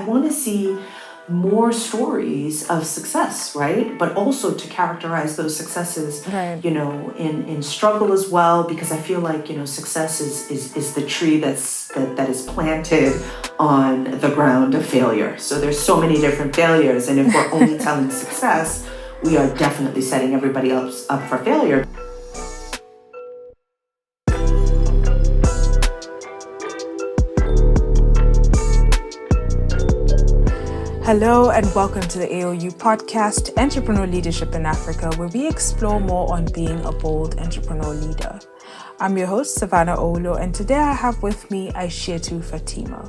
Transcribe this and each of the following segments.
want to see more stories of success, right? But also to characterize those successes, Right. in struggle as well, because I feel like, success is the tree that is planted on the ground of failure. So there's so many different failures, and if we're only telling success, we are definitely setting everybody else up for failure. Hello and welcome to the AOU podcast, Entrepreneur Leadership in Africa, where we explore more on being a bold entrepreneur leader. I'm your host, Savannah Olo, and today I have with me Aishetu Fatima.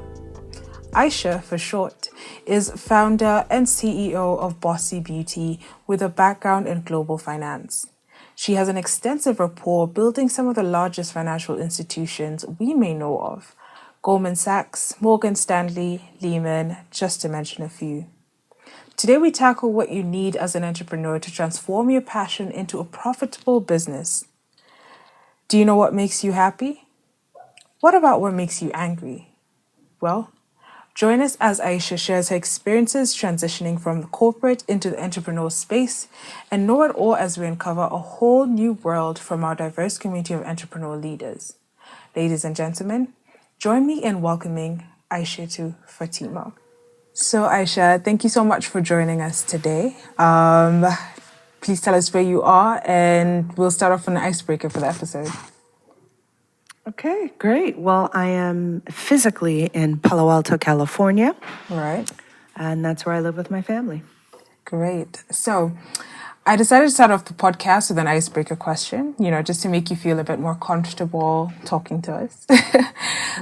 Aisha, for short, is founder and CEO of Bossy Beauty with a background in global finance. She has an extensive rapport building some of the largest financial institutions we may know of. Goldman Sachs, Morgan Stanley, Lehman, just to mention a few. Today we tackle what you need as an entrepreneur to transform your passion into a profitable business. Do you know what makes you happy? What about what makes you angry? Well, join us as Aisha shares her experiences transitioning from the corporate into the entrepreneurial space, and know it all as we uncover a whole new world from our diverse community of entrepreneurial leaders. Ladies and gentlemen, join me in welcoming Aishetu Fatima. So Aisha, thank you so much for joining us today. Please tell us where you are, and we'll start off with an icebreaker for the episode. Okay, great. Well, I am physically in Palo Alto, California. All right. And that's where I live with my family. Great. So I decided to start off the podcast with an icebreaker question, just to make you feel a bit more comfortable talking to us.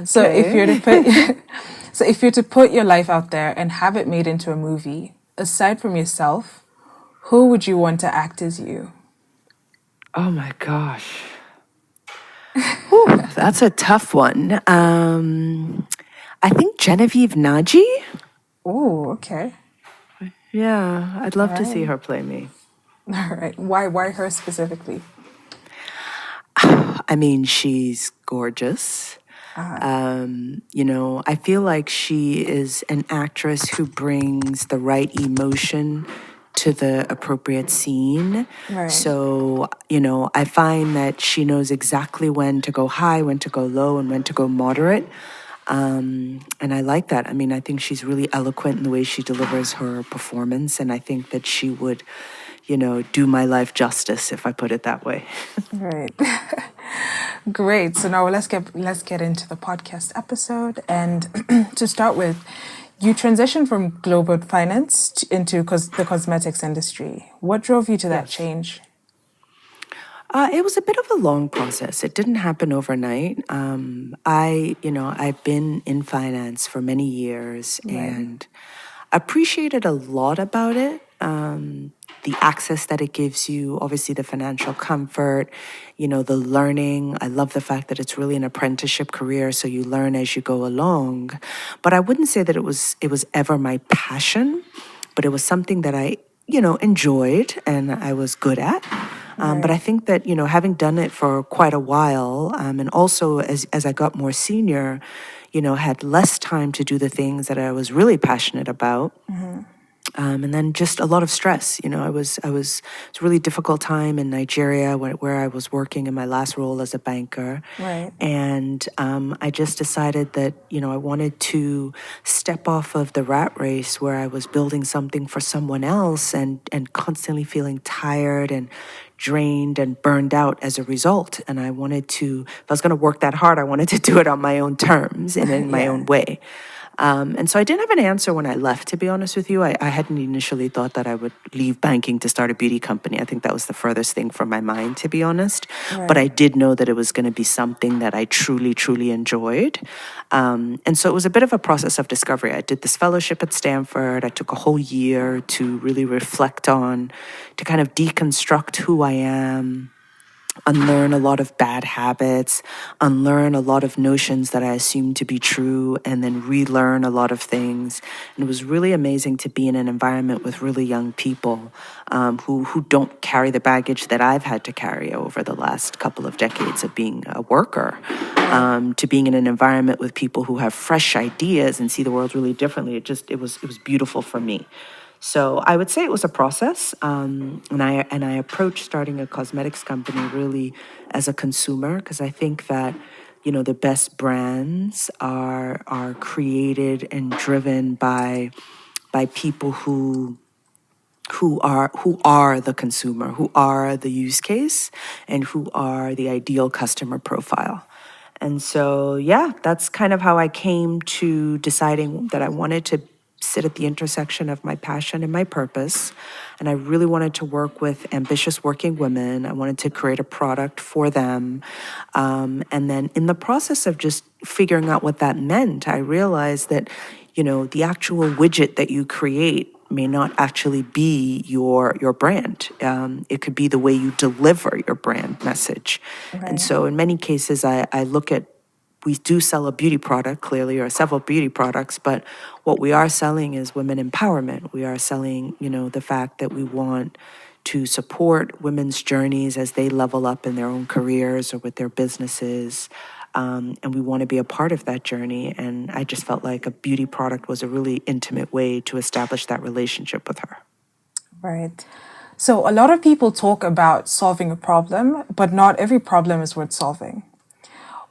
So if you're to put your life out there and have it made into a movie, aside from yourself, who would you want to act as you? Oh my gosh. Whew, that's a tough one. I think Genevieve Naji. Oh, okay. Yeah, I'd love to see her play me. All right. Why her specifically? I mean, she's gorgeous. I feel like she is an actress who brings the right emotion to the appropriate scene. Right. So, I find that she knows exactly when to go high, when to go low, and when to go moderate. And I like that. I mean, I think she's really eloquent in the way she delivers her performance. And I think that she would, do my life justice, if I put it that way. Right. Great. So now let's get into the podcast episode. And to start with, you transitioned from global finance into the cosmetics industry. What drove you to that change? It was a bit of a long process. It didn't happen overnight. I've been in finance for many years and appreciated a lot about it. The access that it gives you, obviously the financial comfort, the learning. I love the fact that it's really an apprenticeship career, so you learn as you go along. But I wouldn't say that it was ever my passion, but it was something that I, enjoyed and I was good at. But I think that, having done it for quite a while, and also as I got more senior, had less time to do the things that I was really passionate about. And then just a lot of stress. It's a really difficult time in Nigeria where I was working in my last role as a banker. Right. And I just decided that, I wanted to step off of the rat race where I was building something for someone else and constantly feeling tired and drained and burned out as a result. And I wanted to, if I was going to work that hard, I wanted to do it on my own terms and in my own way. And so I didn't have an answer when I left, to be honest with you. I hadn't initially thought that I would leave banking to start a beauty company. I think that was the furthest thing from my mind, to be honest. Right. But I did know that it was going to be something that I truly, truly enjoyed. And so it was a bit of a process of discovery. I did this fellowship at Stanford. I took a whole year to really reflect on, to kind of deconstruct who I am, unlearn a lot of bad habits, unlearn a lot of notions that I assumed to be true, and then relearn a lot of things. And it was really amazing to be in an environment with really young people who don't carry the baggage that I've had to carry over the last couple of decades of being a worker, to being in an environment with people who have fresh ideas and see the world really differently. It was beautiful for me. So I would say it was a process, and I approached starting a cosmetics company really as a consumer, because I think that the best brands are created and driven by people who are the consumer, who are the use case, and who are the ideal customer profile. And so, yeah, that's kind of how I came to deciding that I wanted to sit at the intersection of my passion and my purpose. And I really wanted to work with ambitious working women. I wanted to create a product for them. And then in the process of just figuring out what that meant, I realized that, the actual widget that you create may not actually be your brand. It could be the way you deliver your brand message. And Right. so in many cases, I look at, we do sell a beauty product, clearly, or several beauty products, but what we are selling is women empowerment. We are selling, the fact that we want to support women's journeys as they level up in their own careers or with their businesses. And we want to be a part of that journey. And I just felt like a beauty product was a really intimate way to establish that relationship with her. Right. So a lot of people talk about solving a problem, but not every problem is worth solving.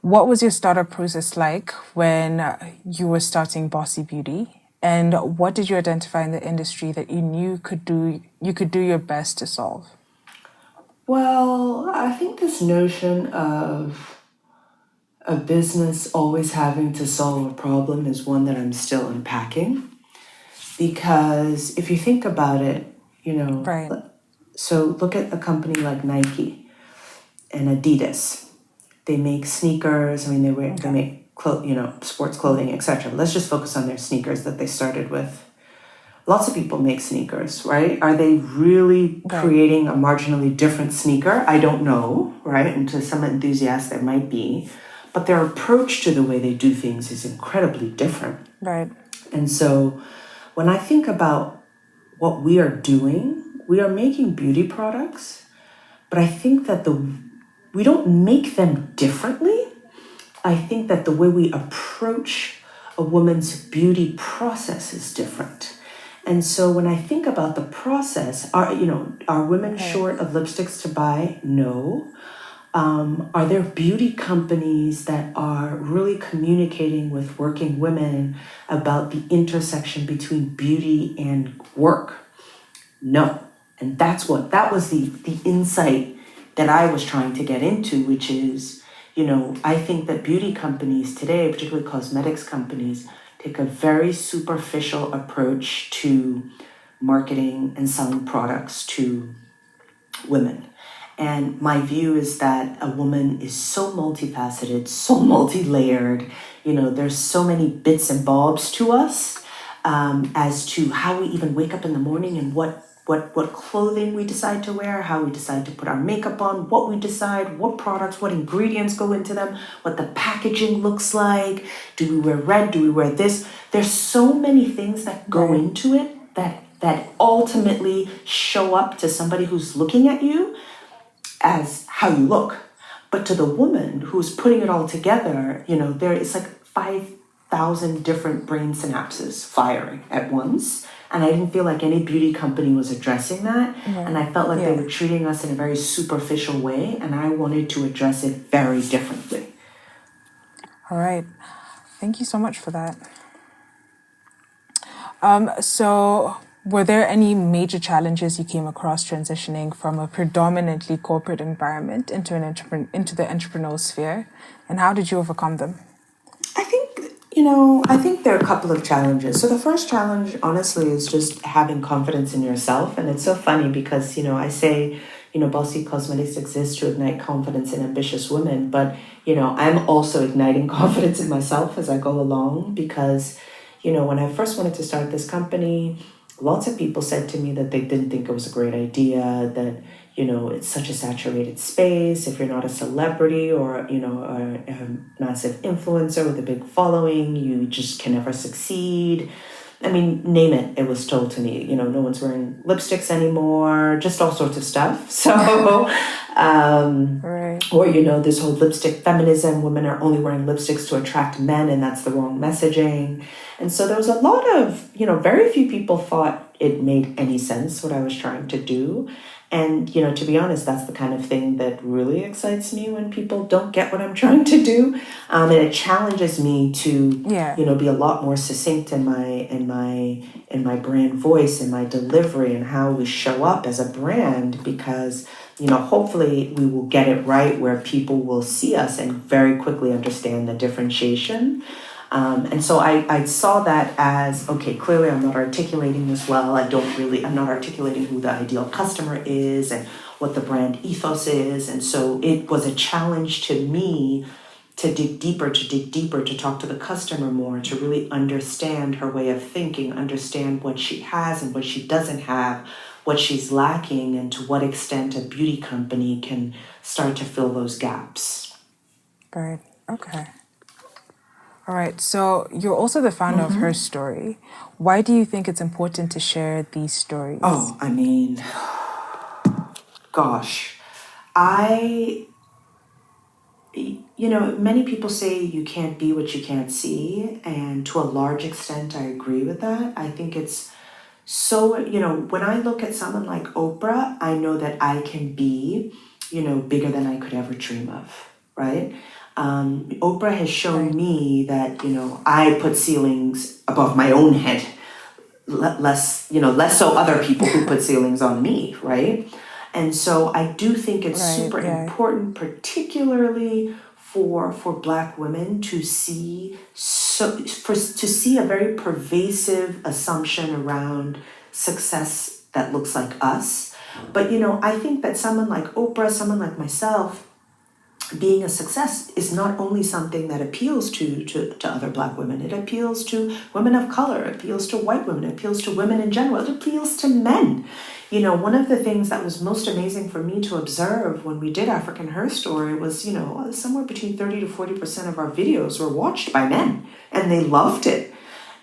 What was your startup process like when you were starting Bossy Beauty? And what did you identify in the industry that you knew you could do your best to solve? Well, I think this notion of a business always having to solve a problem is one that I'm still unpacking. Because if you think about it, Right. so look at a company like Nike and Adidas. They make sneakers. I mean, they make sports clothing, etc. Let's just focus on their sneakers that they started with. Lots of people make sneakers, right? Are they really Right. creating a marginally different sneaker? I don't know, right? And to some enthusiasts, there might be. But their approach to the way they do things is incredibly different. Right. And so when I think about what we are doing, we are making beauty products, but I think that we don't make them differently. I think that the way we approach a woman's beauty process is different. And so when I think about the process, are women short of lipsticks to buy? No. Are there beauty companies that are really communicating with working women about the intersection between beauty and work? No. And that was the insight that I was trying to get into, which is, I think that beauty companies today, particularly cosmetics companies, take a very superficial approach to marketing and selling products to women. And my view is that a woman is so multifaceted, so multi-layered. There's so many bits and bobs to us, as to how we even wake up in the morning and what clothing we decide to wear, how we decide to put our makeup on, what we decide, what products, what ingredients go into them, what the packaging looks like. Do we wear red? Do we wear this? There's so many things that go Right. into it that ultimately show up to somebody who's looking at you as how you look. But to the woman who's putting it all together, there is like 5,000 different brain synapses firing at once. And I didn't feel like any beauty company was addressing that. And I felt like they were treating us in a very superficial way. And I wanted to address it very differently. All right. Thank you so much for that. So were there any major challenges you came across transitioning from a predominantly corporate environment into into the entrepreneurial sphere, and how did you overcome them? I think there are a couple of challenges. So the first challenge, honestly, is just having confidence in yourself. And it's so funny because, I say, Bossy Cosmetics exists to ignite confidence in ambitious women. But, I'm also igniting confidence in myself as I go along because, when I first wanted to start this company, lots of people said to me that they didn't think it was a great idea, that, it's such a saturated space. If you're not a celebrity or, a massive influencer with a big following, you just can never succeed. I mean, name it, it was told to me. No one's wearing lipsticks anymore, just all sorts of stuff. So, Right. or, this whole lipstick feminism, women are only wearing lipsticks to attract men, and that's the wrong messaging. And so there was a lot of, very few people thought it made any sense what I was trying to do. And, to be honest, that's the kind of thing that really excites me when people don't get what I'm trying to do. And it challenges me to, be a lot more succinct in my brand voice, in my delivery, and how we show up as a brand, because, hopefully we will get it right where people will see us and very quickly understand the differentiation. And so I saw that as, okay, clearly I'm not articulating this well. I'm not articulating who the ideal customer is and what the brand ethos is. And so it was a challenge to me to dig deeper, to talk to the customer more, to really understand her way of thinking, understand what she has and what she doesn't have, what she's lacking, and to what extent a beauty company can start to fill those gaps. Right. Okay. All right. So you're also the founder of HERstory. Why do you think it's important to share these stories? Oh, I mean, gosh, many people say you can't be what you can't see. And to a large extent, I agree with that. I think it's so, when I look at someone like Oprah, I know that I can be, bigger than I could ever dream of, right? Oprah has shown me that, I put ceilings above my own head, less so other people who put ceilings on me, right? And so I do think it's super important, particularly for Black women, to see a very pervasive assumption around success that looks like us. But I think that someone like Oprah, someone like myself, being a success is not only something that appeals to other Black women. It appeals to women of color, it appeals to white women, it appeals to women in general, it appeals to men. One of the things that was most amazing for me to observe when we did African HERstory was, somewhere between 30 to 40% of our videos were watched by men, and they loved it.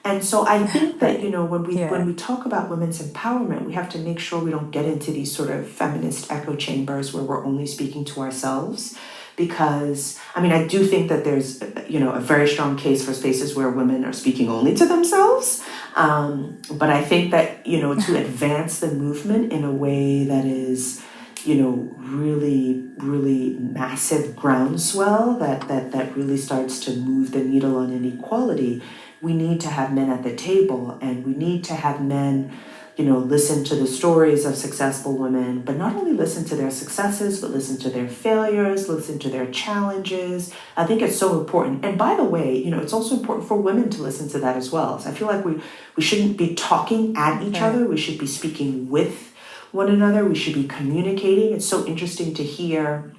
And so I think that, when we talk about women's empowerment, we have to make sure we don't get into these sort of feminist echo chambers where we're only speaking to ourselves. Because, I do think that there's, a very strong case for spaces where women are speaking only to themselves. But I think that, to advance the movement in a way that is, really, really massive groundswell that really starts to move the needle on inequality, we need to have men at the table, and we need to have men listen to the stories of successful women, but not only listen to their successes, but listen to their failures, listen to their challenges. I think it's so important. And by the way, it's also important for women to listen to that as well. So I feel like we shouldn't be talking at each other. We should be speaking with one another. We should be communicating. It's so interesting to hear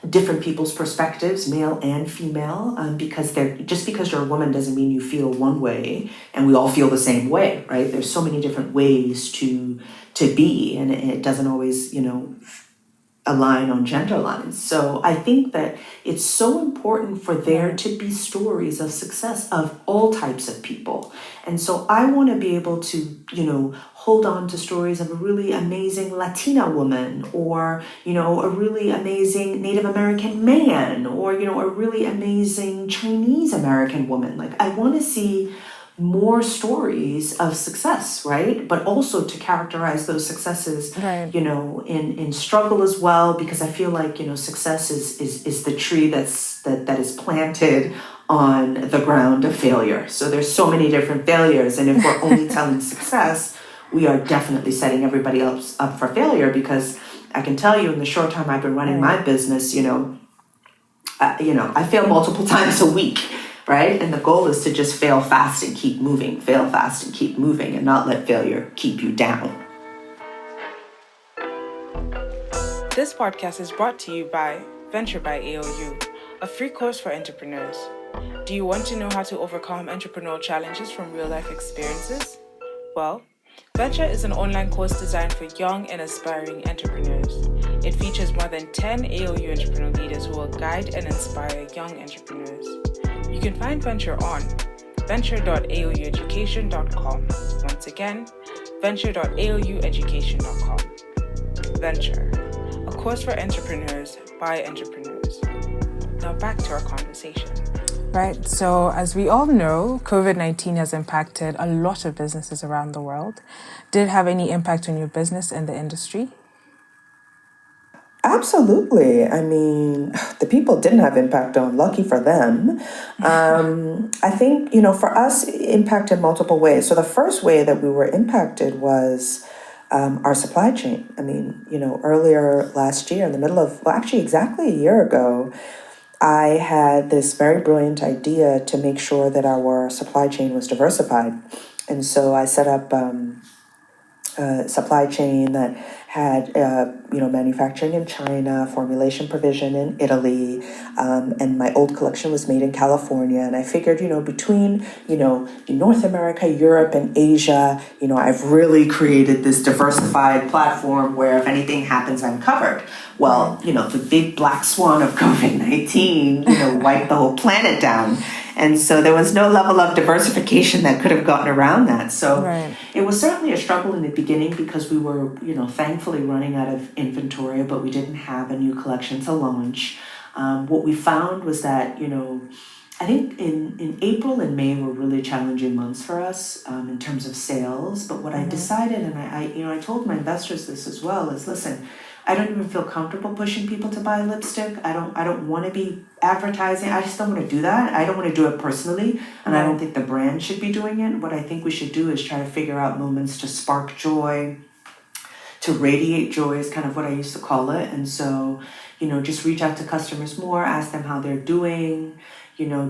different people's perspectives, male and female, because just because you're a woman doesn't mean you feel one way and we all feel the same way, right? There's so many different ways to be, and it doesn't always, align on gender lines. So I think that it's so important for there to be stories of success of all types of people. And so I want to be able to, hold on to stories of a really amazing Latina woman, or, a really amazing Native American man, or, a really amazing Chinese American woman. Like, I want to see more stories of success, right? But also to characterize those successes, in struggle as well, because I feel like, success is the tree that is planted on the ground of failure. So there's so many different failures, and if we're only telling success, we are definitely setting everybody else up for failure, because I can tell you in the short time I've been running my business, I fail multiple times a week. Right? And the goal is to just fail fast and keep moving, and not let failure keep you down. This podcast is brought to you by Venture by AOU, a free course for entrepreneurs. Do you want to know how to overcome entrepreneurial challenges from real life experiences? Well, Venture is an online course designed for young and aspiring entrepreneurs. It features more than 10 AOU entrepreneur leaders who will guide and inspire young entrepreneurs. You can find Venture on venture.aoueducation.com. Once again, venture.aoueducation.com. Venture, a course for entrepreneurs by entrepreneurs. Now back to our conversation. Right. So, as we all know, COVID-19 has impacted a lot of businesses around the world. Did it have any impact on your business and the industry? Absolutely. I mean, the people didn't have impact on, lucky for them. I think, for us, it impacted multiple ways. So the first way that we were impacted was our supply chain. I mean, earlier last year, in the middle of, well, actually exactly a year ago, I had this very brilliant idea to make sure that our supply chain was diversified. And so I set up supply chain that had, manufacturing in China, formulation provision in Italy, and my old collection was made in California. And I figured, between, North America, Europe, and Asia, I've really created this diversified platform where if anything happens, I'm covered. Well, the big black swan of COVID-19, wiped the whole planet down. And so there was no level of diversification that could have gotten around that. So It was certainly a struggle in the beginning because we were, thankfully running out of inventory, but we didn't have a new collection to launch. What we found was that, I think in April and May were really challenging months for us in terms of sales. But what I decided, and I told my investors this as well, is listen, I don't even feel comfortable pushing people to buy lipstick. I don't want to be advertising. I just don't want to do that. I don't want to do it personally, and I don't think the brand should be doing it. What I think we should do is try to figure out moments to spark joy, to radiate joy is kind of what I used to call it. And so, just reach out to customers more, ask them how they're doing,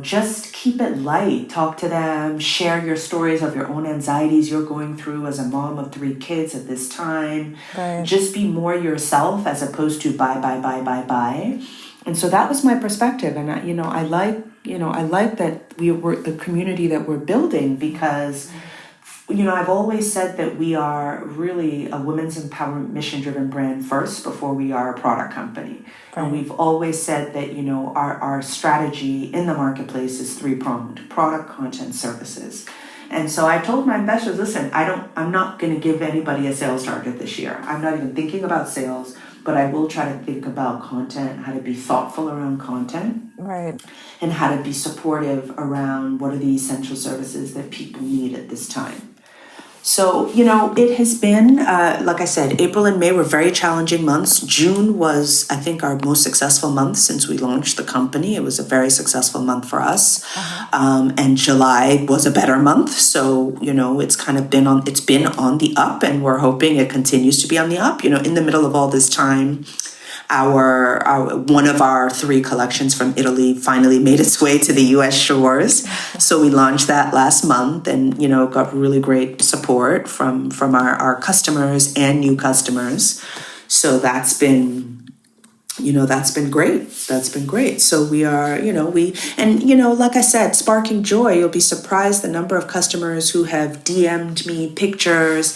just keep it light, talk to them, share your stories of your own anxieties you're going through as a mom of 3 kids at this time. Just be more yourself as opposed to buy. And so that was my perspective. And I like that we're the community that we're building because I've always said that we are really a women's empowerment mission-driven brand first before we are a product company. And we've always said that, our strategy in the marketplace is 3-pronged: product, content, services. And so I told my investors, listen, I'm not going to give anybody a sales target this year. I'm not even thinking about sales, but I will try to think about content, how to be thoughtful around content. And how to be supportive around what are the essential services that people need at this time. So, it has been, like I said, April and May were very challenging months. June was, I think, our most successful month since we launched the company. It was a very successful month for us. And July was a better month. So, it's kind of been on the up, and we're hoping it continues to be on the up. In the middle of all this time, our one of our 3 collections from Italy finally made its way to the U.S. shores. So we launched that last month, and got really great support from our customers and new customers. So that's been great. That's been great. So we are, like I said, sparking joy. You'll be surprised the number of customers who have DM'd me pictures,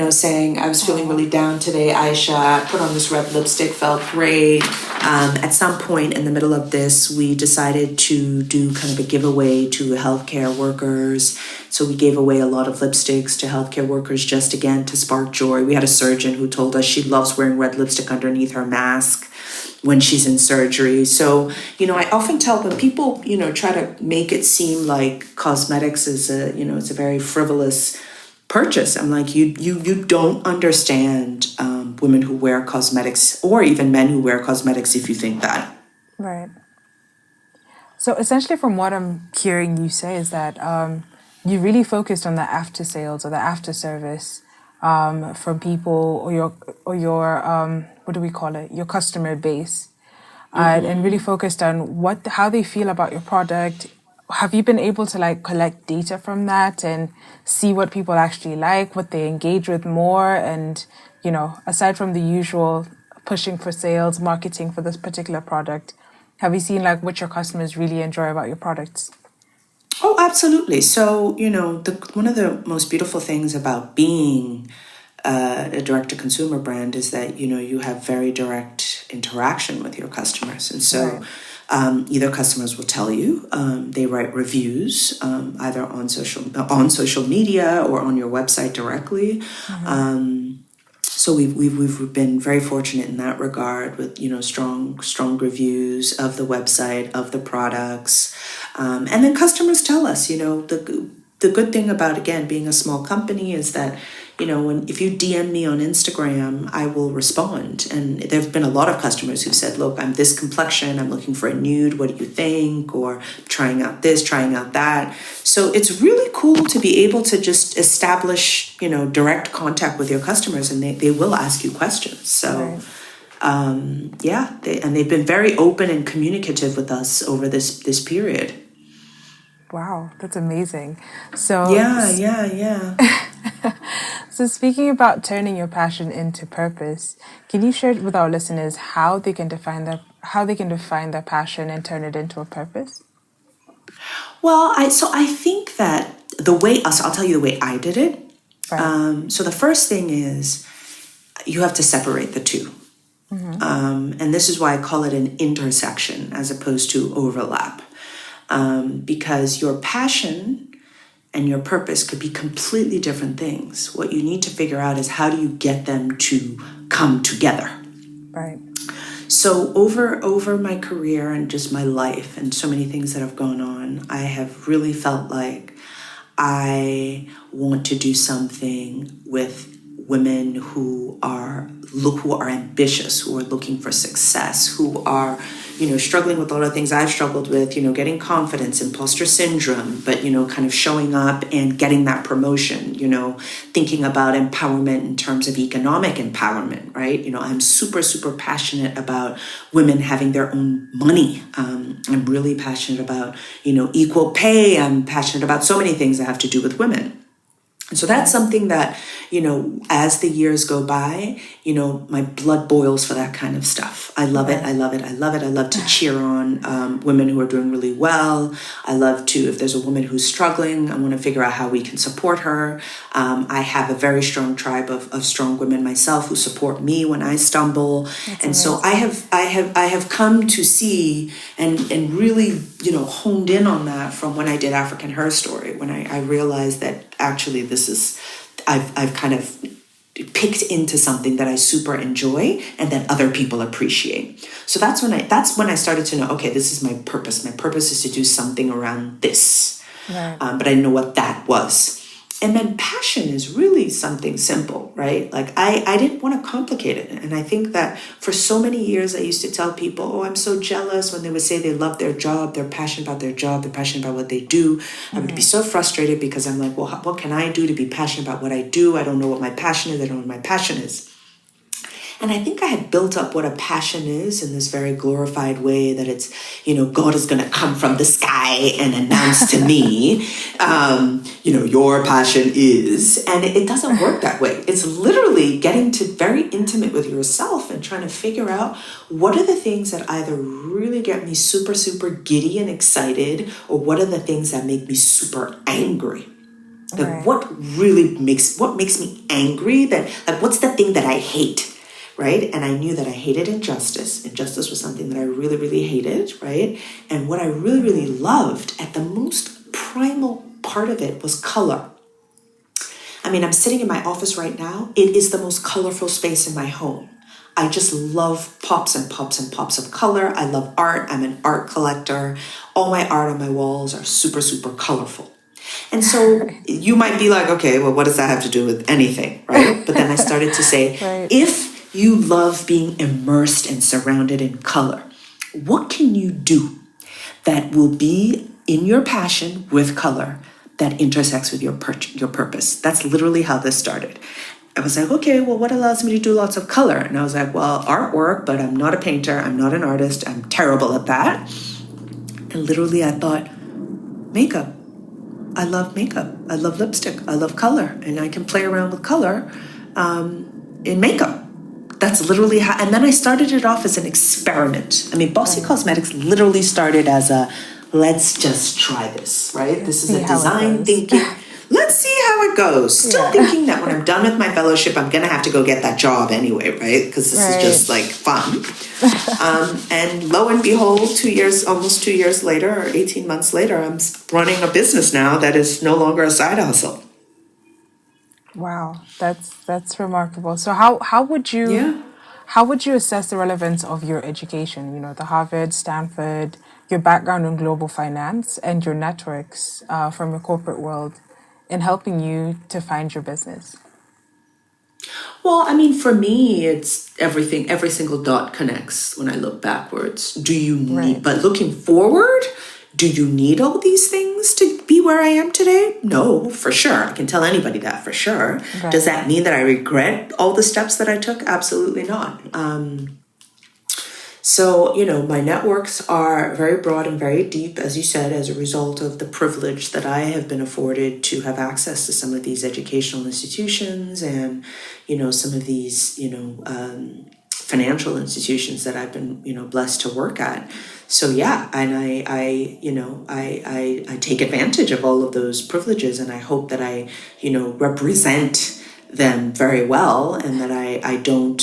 saying, I was feeling really down today, Aisha. I put on this red lipstick, felt great. At some point in the middle of this, we decided to do kind of a giveaway to healthcare workers. So we gave away a lot of lipsticks to healthcare workers just, again, to spark joy. We had a surgeon who told us she loves wearing red lipstick underneath her mask when she's in surgery. So, I often tell when people, try to make it seem like cosmetics is it's a very frivolous purchase. I'm like, you don't understand women who wear cosmetics, or even men who wear cosmetics, if you think that. So essentially, from what I'm hearing you say, is that you really focused on the after sales or the after service from people or your what do we call it? Your customer base, and really focused on how they feel about your product. Have you been able to collect data from that and see what people actually like, what they engage with more, and aside from the usual pushing for sales, marketing for this particular product, have you seen what your customers really enjoy about your products? Oh, absolutely. So, one of the most beautiful things about being a direct-to-consumer brand is that, you have very direct interaction with your customers. And so Right. either customers will tell you, they write reviews, either on social media or on your website directly. Mm-hmm. So we've been very fortunate in that regard with strong reviews of the website, of the products, and then customers tell us the good thing about, again, being a small company is that if you DM me on Instagram, I will respond. And there have been a lot of customers who've said, look, I'm this complexion, I'm looking for a nude, what do you think? Or trying out this, trying out that. So it's really cool to be able to just establish, direct contact with your customers, and they will ask you questions. So Right. they've been very open and communicative with us over this period. Wow, that's amazing. So, Yeah, yeah, yeah. so speaking about turning your passion into purpose, can you share with our listeners how they can define their passion and turn it into a purpose? Well, I think that I'll tell you the way I did it. Right. So the first thing is you have to separate the two. Mm-hmm. And this is why I call it an intersection as opposed to overlap. Because your passion and your purpose could be completely different things. What you need to figure out is how do you get them to come together. Right. So over my career and just my life and so many things that have gone on, I have really felt like I want to do something with women who are ambitious, who are looking for success, who are, struggling with a lot of things I've struggled with, getting confidence, imposter syndrome, but, kind of showing up and getting that promotion, thinking about empowerment in terms of economic empowerment, right? I'm super, super passionate about women having their own money. I'm really passionate about, equal pay. I'm passionate about so many things that have to do with women. And so that's something that, as the years go by, my blood boils for that kind of stuff. I love it. I love it. I love it. I love to cheer on women who are doing really well. I love to, if there's a woman who's struggling, I want to figure out how we can support her. I have a very strong tribe of strong women myself who support me when I stumble. That's And so amazing. I have come to see and really, honed in on that from when I did African Her Story, when I realized that actually I've kind of picked into something that I super enjoy and that other people appreciate. So that's when I started to know, okay, this is my purpose. My purpose is to do something around this. Right. But I didn't know what that was. And then passion is really something simple, right? Like I didn't want to complicate it. And I think that for so many years, I used to tell people, oh, I'm so jealous when they would say they love their job, they're passionate about their job, they're passionate about what they do. Mm-hmm. I would be so frustrated because I'm like, well, what can I do to be passionate about what I do? I don't know what my passion is. I don't know what my passion is. And I think I had built up what a passion is in this very glorified way that it's, God is going to come from the sky and announce to me, your passion is. And it doesn't work that way. It's literally getting to very intimate with yourself and trying to figure out what are the things that either really get me super, super giddy and excited, or what are the things that make me super angry. Like Right. what makes me angry, what's the thing that I hate? Right? And I knew that I hated injustice. Injustice was something that I really, really hated, right? And what I really, really loved at the most primal part of it was color. I mean, I'm sitting in my office right now. It is the most colorful space in my home. I just love pops and pops and pops of color. I love art. I'm an art collector. All my art on my walls are super, super colorful. And so you might be like, okay, well, what does that have to do with anything, right? But then I started to say, Right. if you love being immersed and surrounded in color, what can you do that will be in your passion with color that intersects with your purpose? That's literally how this started. I was like, okay, well, what allows me to do lots of color? And I was like, well, artwork, but I'm not a painter. I'm not an artist. I'm terrible at that. And literally I thought, makeup. I love makeup. I love lipstick. I love color. And I can play around with color in makeup. That's literally how, and then I started it off as an experiment. I mean, Bossy Right. Cosmetics literally started as a let's just try this, right? This is See a how it design goes. thinking. Let's see how it goes. Still Yeah. thinking that when I'm done with my fellowship, I'm going to have to go get that job anyway, right? Because this is just Right. like fun. And lo and behold, almost 2 years later, or 18 months later, I'm running a business now that is no longer a side hustle. Wow, that's remarkable. So how would you assess the relevance of your education? You know, the Harvard, Stanford, your background in global finance, and your networks from your corporate world in helping you to find your business? Well, I mean, for me, it's everything, every single dot connects when I look backwards. Right. But looking forward, do you need all these things to be where I am today? No, for sure. I can tell anybody that for sure. Does Right. that mean that I regret all the steps that I took? Absolutely not. So, my networks are very broad and very deep, as you said, as a result of the privilege that I have been afforded to have access to some of these educational institutions and, some of these, financial institutions that I've been, blessed to work at. So yeah, and I take advantage of all of those privileges, and I hope that I, represent them very well, and that I don't,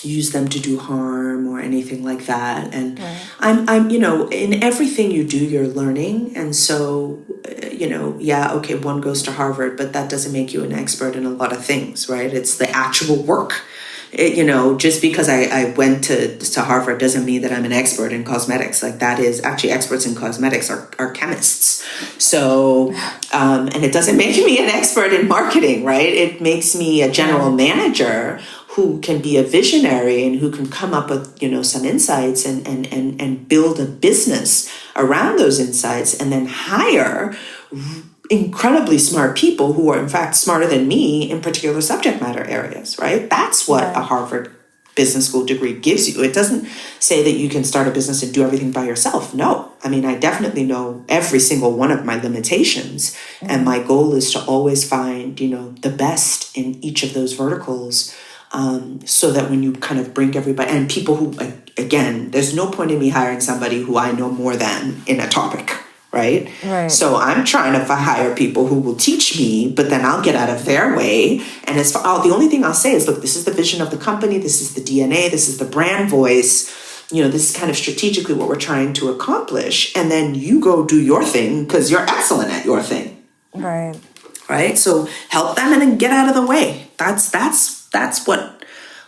use them to do harm or anything like that. And Right. I'm in everything you do, you're learning. And so, yeah, okay, one goes to Harvard, but that doesn't make you an expert in a lot of things, right? It's the actual work. Just because I went to Harvard doesn't mean that I'm an expert in cosmetics. Like, that is actually, experts in cosmetics are chemists. So, and it doesn't make me an expert in marketing, right? It makes me a general manager who can be a visionary and who can come up with, some insights and build a business around those insights, and then hire incredibly smart people who are in fact smarter than me in particular subject matter areas, right? That's what a Harvard Business School degree gives you. It doesn't say that you can start a business and do everything by yourself. No. I mean, I definitely know every single one of my limitations. And my goal is to always find, the best in each of those verticals. So that when you kind of bring everybody, and people who, again, there's no point in me hiring somebody who I know more than in a topic, right? Right. So I'm trying to hire people who will teach me, but then I'll get out of their way. And the only thing I'll say is, look, this is the vision of the company. This is the DNA. This is the brand voice. This is kind of strategically what we're trying to accomplish. And then you go do your thing because you're excellent at your thing. Right. Right. So help them and then get out of the way. That's what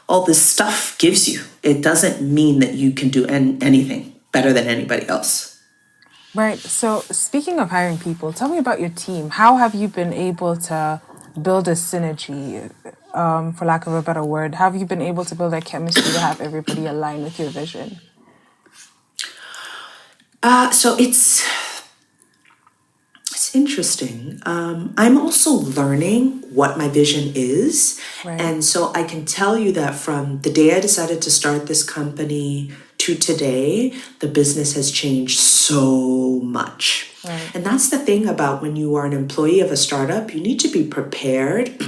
all this stuff gives you. It doesn't mean that you can do anything better than anybody else. Right. So speaking of hiring people, tell me about your team. How have you been able to build a synergy, for lack of a better word? How have you been able to build that chemistry to have everybody align with your vision? So it's interesting. I'm also learning what my vision is. Right. And so I can tell you that from the day I decided to start this company to today, the business has changed so much. Right. And that's the thing about when you are an employee of a startup, you need to be prepared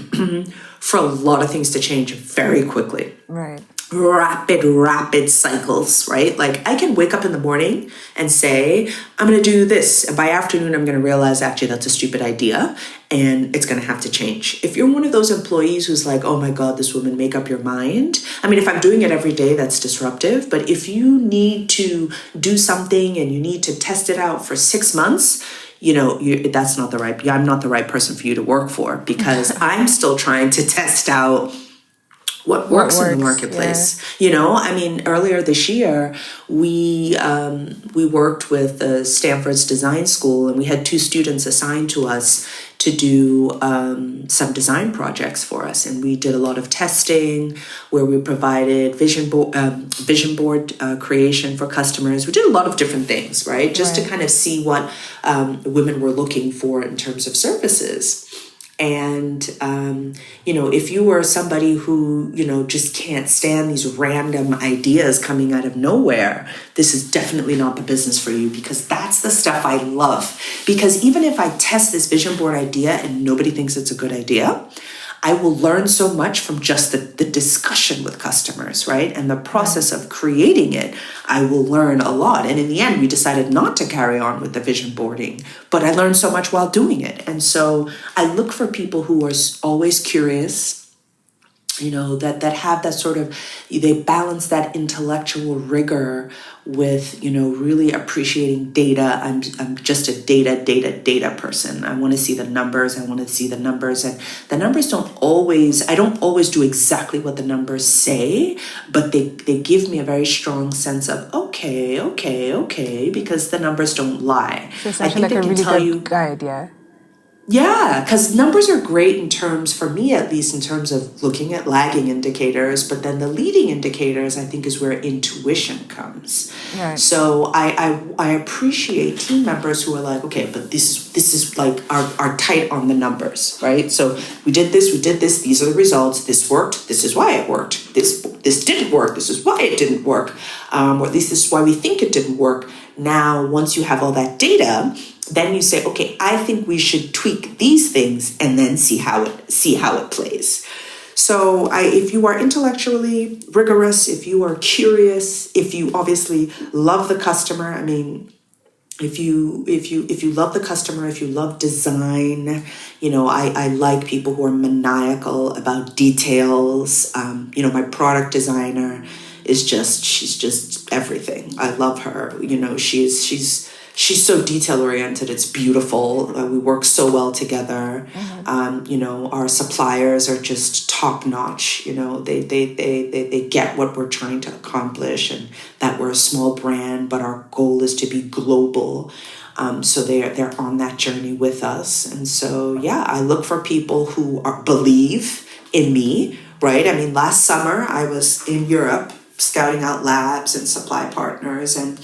for a lot of things to change very quickly. Right. Rapid cycles, right? Like, I can wake up in the morning and say, I'm going to do this. And by afternoon, I'm going to realize actually that's a stupid idea and it's going to have to change. If you're one of those employees who's like, oh my God, this woman, make up your mind. I mean, if I'm doing it every day, that's disruptive. But if you need to do something and you need to test it out for 6 months, that's not I'm not the right person for you to work for, because I'm still trying to test out what works in the marketplace. Yeah. I mean, earlier this year, we worked with Stanford's design school, and we had 2 students assigned to us to do some design projects for us. And we did a lot of testing where we provided vision board creation for customers. We did a lot of different things, right? Just to kind of see what women were looking for in terms of services. And, if you were somebody who, just can't stand these random ideas coming out of nowhere, this is definitely not the business for you, because that's the stuff I love. Because even if I test this vision board idea and nobody thinks it's a good idea, I will learn so much from just the discussion with customers, right? And the process of creating it, I will learn a lot. And in the end, we decided not to carry on with the vision boarding, but I learned so much while doing it. And so I look for people who are always curious, that have that sort of, they balance that intellectual rigor with, really appreciating data. I'm just a data person. I want to see the numbers. And the numbers I don't always do exactly what the numbers say, but they give me a very strong sense of, okay, because the numbers don't lie. So it's actually like a really good guide, yeah. Yeah, because numbers are great in terms, for me at least, in terms of looking at lagging indicators, but then the leading indicators, I think, is where intuition comes. Right. So I appreciate team members who are like, okay, but this is like are tight on the numbers, right? So we did this, these are the results, this worked, this is why it worked, this didn't work, this is why it didn't work, or at least this is why we think it didn't work. Now, once you have all that data, then you say, okay, I think we should tweak these things and then see how it plays. So if you are intellectually rigorous, if you are curious, if you obviously love the customer, I mean, if you love the customer, if you love design, I like people who are maniacal about details. My product designer she's just everything. I love her. She's so detail oriented. It's beautiful. We work so well together. Our suppliers are just top notch. They get what we're trying to accomplish, and that we're a small brand, but our goal is to be global. So they're on that journey with us. And so, yeah, I look for people who believe in me, right? I mean, last summer I was in Europe scouting out labs and supply partners, and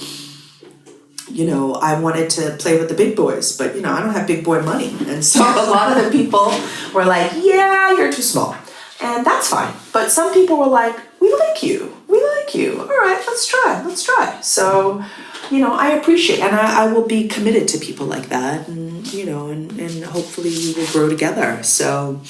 I wanted to play with the big boys, but, I don't have big boy money. And so a lot of the people were like, yeah, you're too small. And that's fine. But some people were like, we like you. All right, let's try. So, I appreciate, and I will be committed to people like that. And, and hopefully we will grow together. So,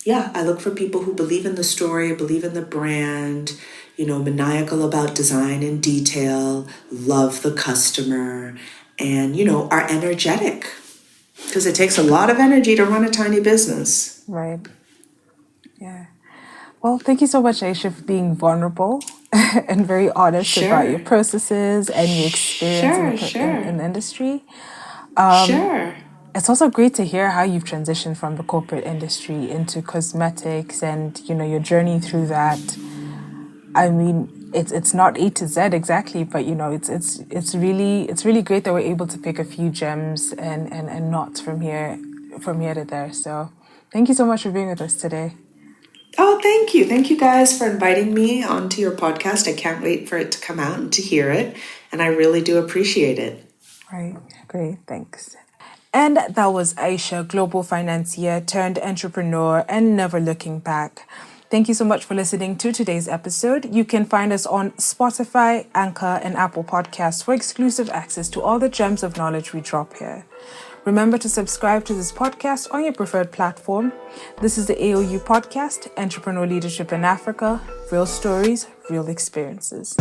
yeah, I look for people who believe in the story, believe in the brand, maniacal about design and detail, love the customer, and, are energetic. Because it takes a lot of energy to run a tiny business. Right. Yeah. Well, thank you so much, Aisha, for being vulnerable and very honest about your processes and your experience in the industry. It's also great to hear how you've transitioned from the corporate industry into cosmetics and, your journey through that. I mean, it's not A to Z exactly, but it's really great that we're able to pick a few gems and knots from here to there. So thank you so much for being with us today. Oh, thank you. Thank you guys for inviting me onto your podcast. I can't wait for it to come out and to hear it. And I really do appreciate it. Right. Great. Thanks. And that was Aisha, global financier turned entrepreneur and never looking back. Thank you so much for listening to today's episode. You can find us on Spotify, Anchor, and Apple Podcasts for exclusive access to all the gems of knowledge we drop here. Remember to subscribe to this podcast on your preferred platform. This is the AOU podcast, Entrepreneurial Leadership in Africa, real stories, real experiences.